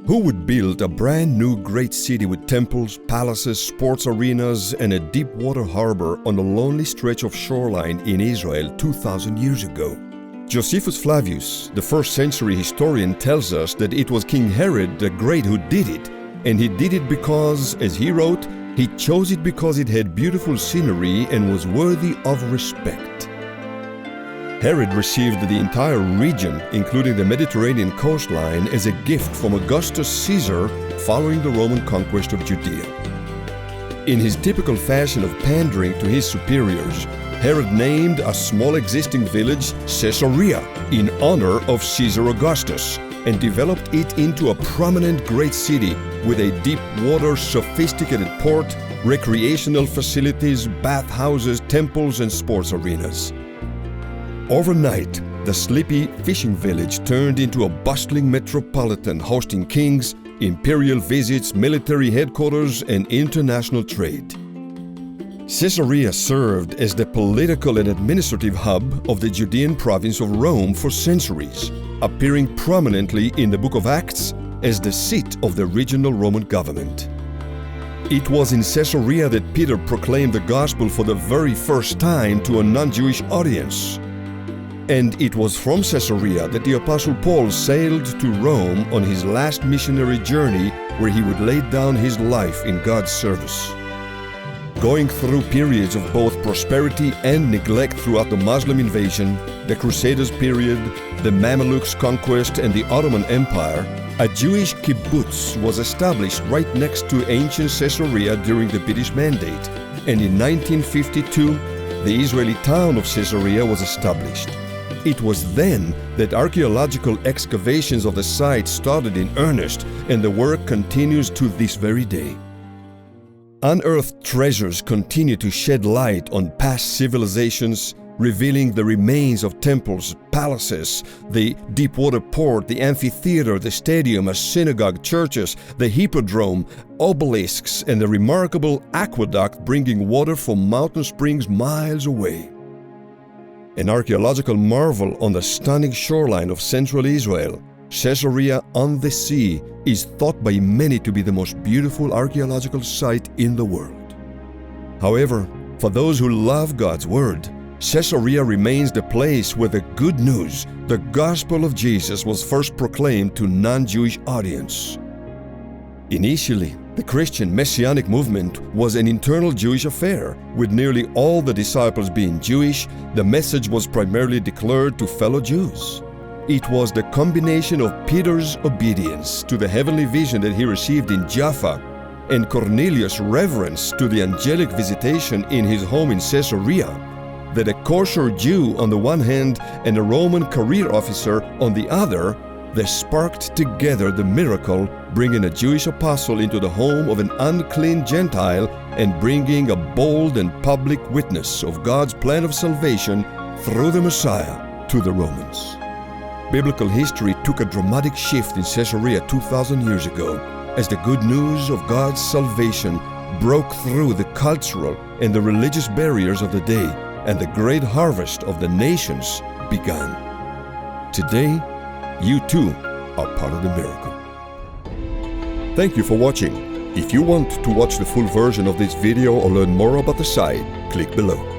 Who would build a brand new great city with temples, palaces, sports arenas, and a deep water harbor on a lonely stretch of shoreline in Israel 2,000 years ago? Josephus Flavius, the first-century historian, tells us that it was King Herod the Great who did it, and he did it because, as he wrote, he chose it because it had beautiful scenery and was worthy of respect. Herod received the entire region, including the Mediterranean coastline, as a gift from Augustus Caesar following the Roman conquest of Judea. In his typical fashion of pandering to his superiors, Herod named a small existing village Caesarea in honor of Caesar Augustus and developed it into a prominent great city with a deep water, sophisticated port, recreational facilities, bathhouses, temples, and sports arenas. Overnight, the sleepy fishing village turned into a bustling metropolitan hosting kings, imperial visits, military headquarters, and international trade. Caesarea served as the political and administrative hub of the Judean province of Rome for centuries, appearing prominently in the book of Acts as the seat of the regional Roman government. It was in Caesarea that Peter proclaimed the gospel for the very first time to a non-Jewish audience. And it was from Caesarea that the Apostle Paul sailed to Rome on his last missionary journey, where he would lay down his life in God's service. Going through periods of both prosperity and neglect throughout the Muslim invasion, the Crusaders period, the Mamelukes' conquest, and the Ottoman Empire, a Jewish kibbutz was established right next to ancient Caesarea during the British Mandate, and in 1952, the Israeli town of Caesarea was established. It was then that archeological excavations of the site started in earnest, and the work continues to this very day. Unearthed treasures continue to shed light on past civilizations, revealing the remains of temples, palaces, the deep-water port, the amphitheatre, the stadium, a synagogue, churches, the hippodrome, obelisks, and the remarkable aqueduct bringing water from mountain springs miles away. An archaeological marvel on the stunning shoreline of central Israel, Caesarea on the sea is thought by many to be the most beautiful archaeological site in the world. However, for those who love God's Word, Caesarea remains the place where the good news, the gospel of Jesus, was first proclaimed to non-Jewish audience. Initially, the Christian Messianic movement was an internal Jewish affair. With nearly all the disciples being Jewish, the message was primarily declared to fellow Jews. It was the combination of Peter's obedience to the heavenly vision that he received in Jaffa and Cornelius' reverence to the angelic visitation in his home in Caesarea that a kosher Jew on the one hand and a Roman career officer on the other, they sparked together the miracle, bringing a Jewish apostle into the home of an unclean Gentile and bringing a bold and public witness of God's plan of salvation through the Messiah to the Romans. Biblical history took a dramatic shift in Caesarea 2,000 years ago as the good news of God's salvation broke through the cultural and the religious barriers of the day, and the great harvest of the nations began. Today, you too are part of the miracle. Thank you for watching. If you want to watch the full version of this video or learn more about the site, click below.